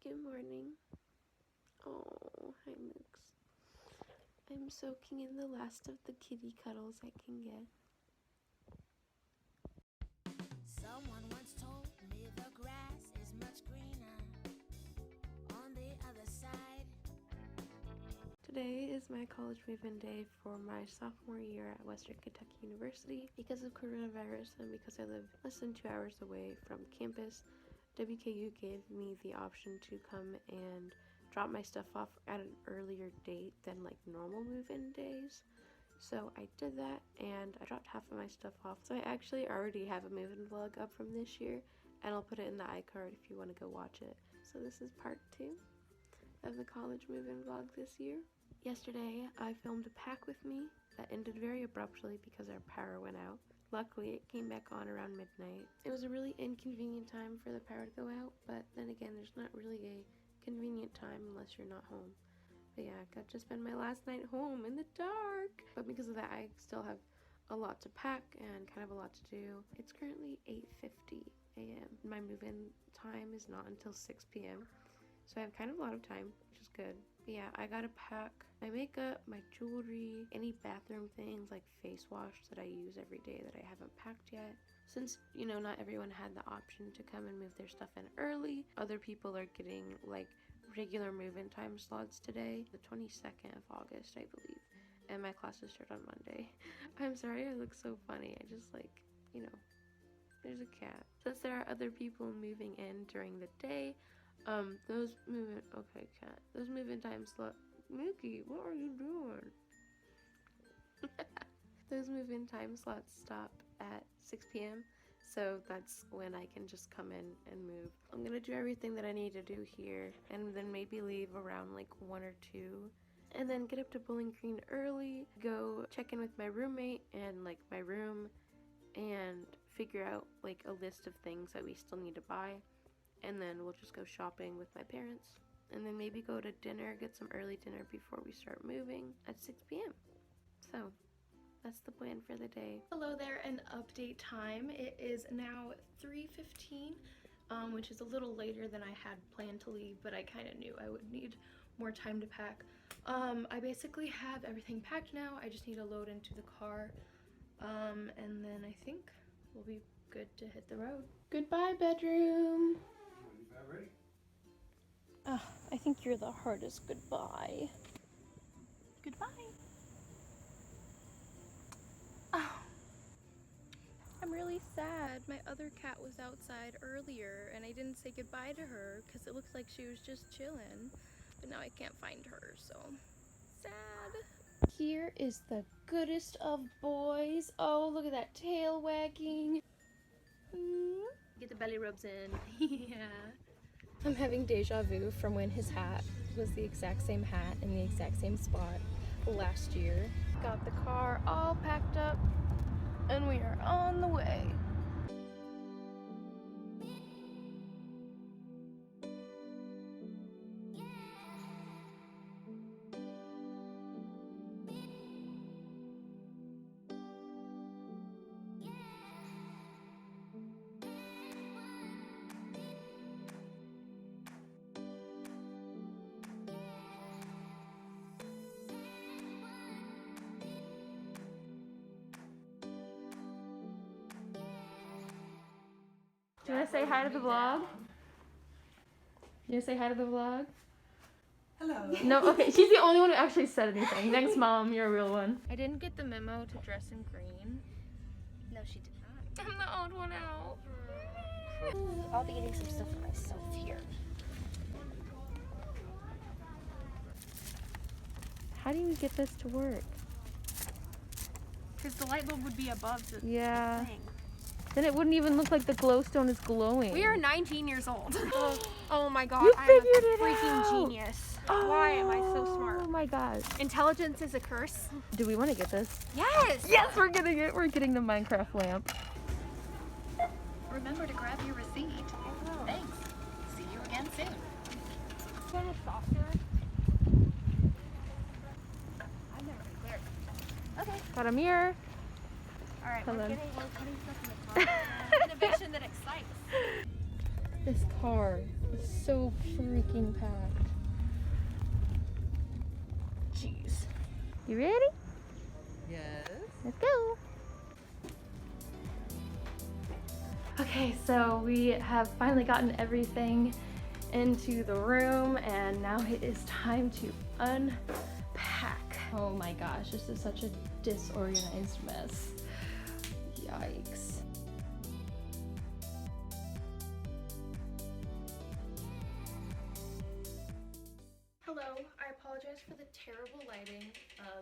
Good morning. Oh, hi Mooks. I'm soaking in the last of the kitty cuddles I can get. Someone once told me the grass is much greener on the other side. Today is my college move-in day for my sophomore year at Western Kentucky University. Because of coronavirus and because I live less than 2 hours away from campus, WKU gave me the option to come and drop my stuff off at an earlier date than like normal move-in days. So I did that and I dropped half of my stuff off. So I actually already have a move-in vlog up from this year and I'll put it in the iCard if you want to go watch it. So this is part 2 of the college move-in vlog this year. Yesterday I filmed a pack with me that ended very abruptly because our power went out. Luckily it came back on around midnight. It was a really inconvenient time for the power to go out, but then again there's not really a convenient time unless you're not home. But yeah, I got to spend my last night home in the dark. But because of that, I still have a lot to pack and kind of a lot to do. It's currently 8:50 a.m. My move-in time is not until 6 p.m. So I have kind of a lot of time, which is good. But yeah, I gotta pack my makeup, my jewelry, any bathroom things like face wash that I use every day that I haven't packed yet. Since, you know, not everyone had the option to come and move their stuff in early, other people are getting like regular move-in time slots today, the 22nd of August, I believe. And my classes start on Monday. I'm sorry I look so funny. I just like, you know, there's a cat. Since there are other people moving in during the day, those move-in time slot. Mookie, what are you doing? Those move-in time slots stop at 6 p.m. So that's when I can just come in and move. I'm gonna do everything that I need to do here and then maybe leave around like 1 or 2 and then get up to Bowling Green early, go check in with my roommate and like my room and figure out like a list of things that we still need to buy, and then we'll just go shopping with my parents and then maybe go to dinner, get some early dinner before we start moving at 6 p.m. So that's the plan for the day. Hello there, and update time. It is now 3:15, which is a little later than I had planned to leave, but I kind of knew I would need more time to pack. I basically have everything packed now. I just need to load into the car, and then I think we'll be good to hit the road. Goodbye, bedroom. Ready? I think you're the hardest goodbye. Goodbye. Oh, I'm really sad. My other cat was outside earlier and I didn't say goodbye to her because it looks like she was just chilling, but now I can't find her, so sad. Here is the goodest of boys. Oh, look at that tail wagging. Get the belly rubs in. Yeah. I'm having deja vu from when his hat was the exact same hat in the exact same spot last year. Got the car all packed up and we are on the way. Do you want to say hi to the vlog? You want to say hi to the vlog? Hello. No? Okay, she's the only one who actually said anything. Thanks, Mom. You're a real one. I didn't get the memo to dress in green. No, she did not. I'm the odd one out. I'll be getting some stuff for myself here. How do you get this to work? Because the light bulb would be above the thing. Then it wouldn't even look like the glowstone is glowing. We are 19 years old. Oh my god, You I'm figured a it freaking out. genius. Why am I so smart? Oh my gosh. Intelligence is a curse. Do we want to get this? Yes! Yes, we're getting it. We're getting the Minecraft lamp. Remember to grab your receipt. Thanks. See you again soon. Kind of softer. I've never been clear. Okay. Got a mirror. Alright, Hold we're on. putting stuff in the car. Innovation that excites. This car is so freaking packed. Jeez. You ready? Yes. Let's go. Okay, so we have finally gotten everything into the room and now it is time to unpack. Oh my gosh, this is such a disorganized mess. Yikes. Hello, I apologize for the terrible lighting.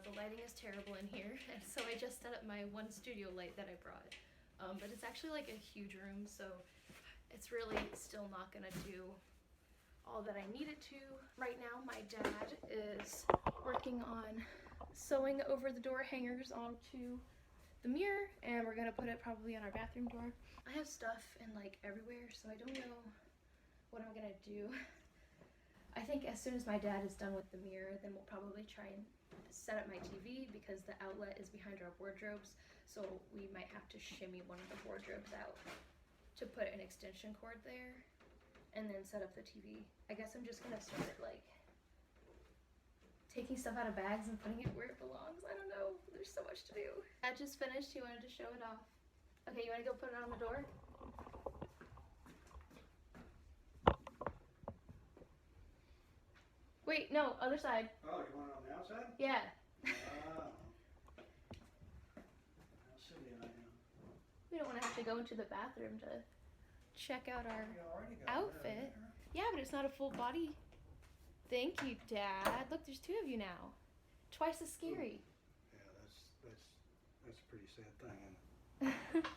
The lighting is terrible in here, and so I just set up my one studio light that I brought. But it's actually like a huge room, so it's really still not gonna do all that I need it to. Right now, my dad is working on sewing over the door hangers onto the mirror, and we're gonna put it probably on our bathroom door. I have stuff in like everywhere, so I don't know what I'm gonna do. I think as soon as my dad is done with the mirror, then we'll probably try and set up my TV because the outlet is behind our wardrobes, so we might have to shimmy one of the wardrobes out to put an extension cord there and then set up the TV. I guess I'm just gonna start like taking stuff out of bags and putting it where it belongs. I don't know, there's so much to do. I just finished, he wanted to show it off. Okay, you wanna go put it on the door? Wait, no, other side. Oh, you want it on the outside? Yeah. Oh. How silly I am. We don't want to have to go into the bathroom to check out our You already got outfit. it in there. Yeah, but it's not a full body. Thank you, Dad. Look, there's two of you now. Twice as scary. Yeah, that's a pretty sad thing, isn't it?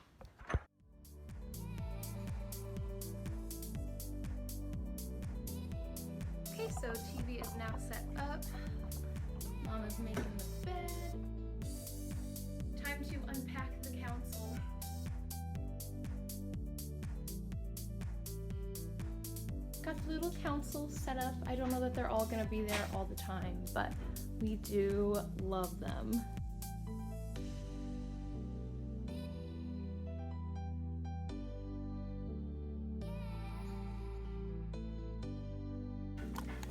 Okay, so TV is now set up. Mom is making the bed. Time to unpack the console. Got the little console set up. I don't know that they're all gonna be there all the time, but we do love them.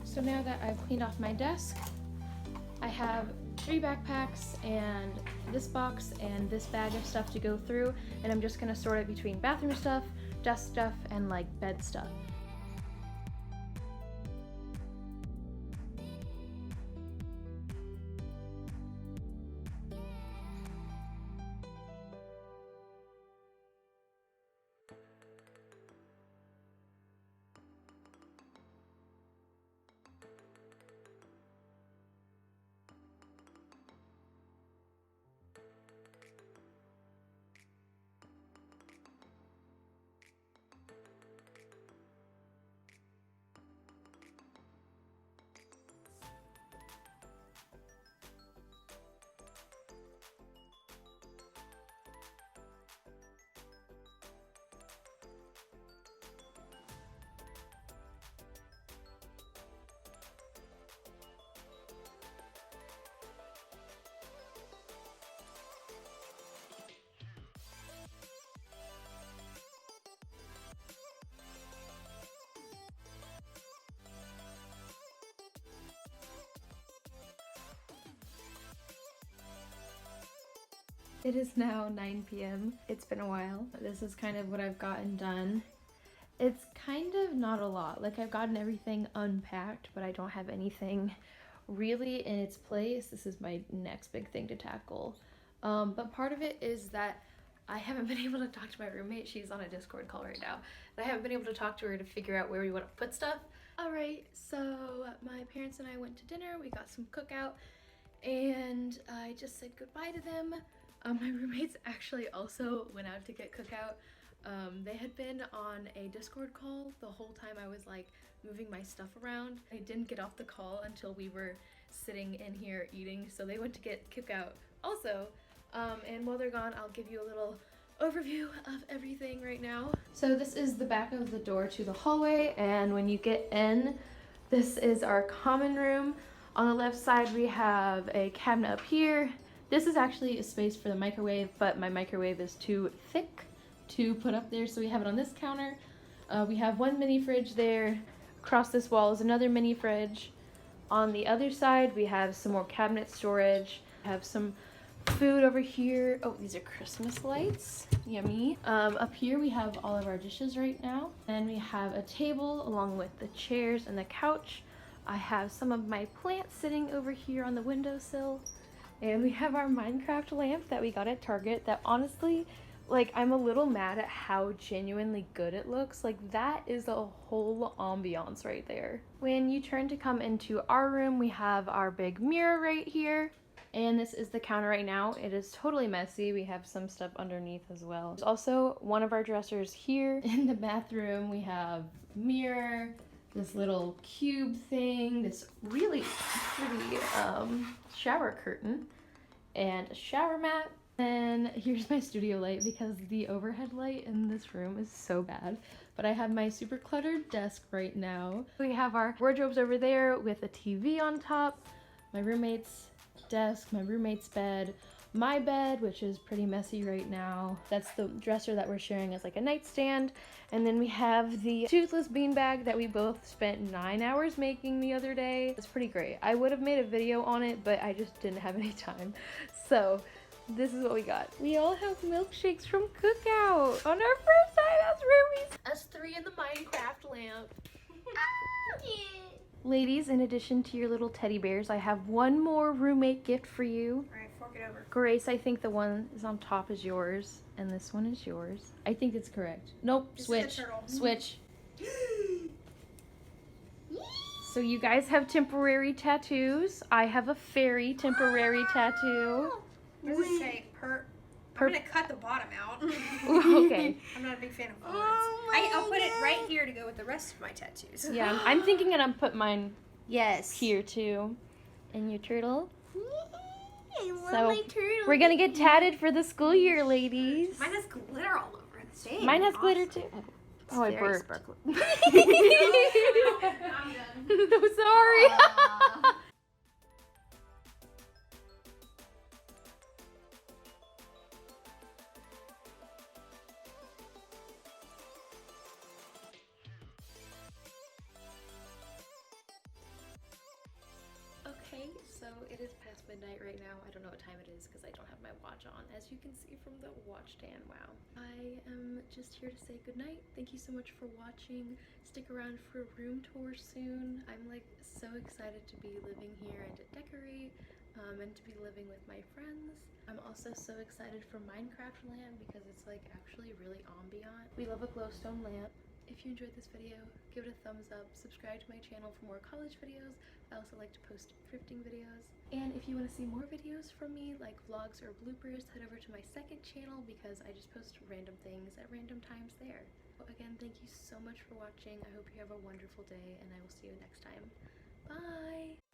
So now that I've cleaned off my desk, I have 3 backpacks and this box and this bag of stuff to go through, and I'm just gonna sort it between bathroom stuff, desk stuff, and like bed stuff. It is now 9 p.m. It's been a while. This is kind of what I've gotten done. It's kind of not a lot. Like, I've gotten everything unpacked, but I don't have anything really in its place. This is my next big thing to tackle. But part of it is that I haven't been able to talk to my roommate. She's on a Discord call right now. And I haven't been able to talk to her to figure out where we want to put stuff. Alright, so my parents and I went to dinner. We got some cookout, and I just said goodbye to them. My roommates actually also went out to get cookout. They had been on a Discord call the whole time I was like moving my stuff around. I didn't get off the call until we were sitting in here eating, so they went to get cookout also. And while they're gone, I'll give you a little overview of everything right now. So this is the back of the door to the hallway, and when you get in, this is our common room. On the left side we have a cabinet up here. This is actually a space for the microwave, but my microwave is too thick to put up there, so we have it on this counter. We have one mini fridge there. Across this wall is another mini fridge. On the other side, we have some more cabinet storage. I have some food over here. Oh, these are Christmas lights. Yummy. Up here, we have all of our dishes right now. And we have a table along with the chairs and the couch. I have some of my plants sitting over here on the windowsill. And we have our Minecraft lamp that we got at Target that honestly, like, I'm a little mad at how genuinely good it looks. Like, that is a whole ambiance right there. When you turn to come into our room, we have our big mirror right here. And this is the counter right now. It is totally messy. We have some stuff underneath as well. There's also one of our dressers here. In the bathroom, we have mirror, this little cube thing, this really pretty shower curtain, and a shower mat. And here's my studio light because the overhead light in this room is so bad. But I have my super cluttered desk right now. We have our wardrobes over there with a TV on top, my roommate's desk, my roommate's bed, my bed, which is pretty messy right now. That's the dresser that we're sharing as like a nightstand. And then we have the toothless beanbag that we both spent 9 hours making the other day. It's pretty great. I would have made a video on it, but I just didn't have any time. So this is what we got. We all have milkshakes from Cookout on our first time as roomies. Us three in the Minecraft lamp. Ladies, in addition to your little teddy bears, I have one more roommate gift for you. Alright, fork it over. Grace, I think the one is on top is yours, and this one is yours. I think it's correct. Nope, This is switch. the turtle. Switch. So you guys have temporary tattoos. I have a fairy temporary tattoo. What does it say? I'm gonna cut the bottom out. Okay. I'm not a big fan of bullets. I'll put it right here to go with the rest of my tattoos. Yeah, I'm thinking that I'm put mine Yes. here too. And your turtle. I love So, my turtle. We're gonna get tatted for the school year, ladies. Mine has glitter all over the same. Mine has Awesome. glitter too. Oh, I very burped. sparkly. I'm done. No, sorry. Okay, so it is past midnight right now. I don't know what time it is because I don't have my watch on, as you can see from the watch stand. Wow. I am just here to say goodnight. Thank you so much for watching. Stick around for a room tour soon. I'm like so excited to be living here and to decorate and to be living with my friends. I'm also so excited for Minecraft Land because it's like actually really ambient. We love a glowstone lamp. If you enjoyed this video, give it a thumbs up, subscribe to my channel for more college videos. I also like to post thrifting videos. And if you want to see more videos from me, like vlogs or bloopers, head over to my second channel because I just post random things at random times there. Again, thank you so much for watching. I hope you have a wonderful day and I will see you next time. Bye!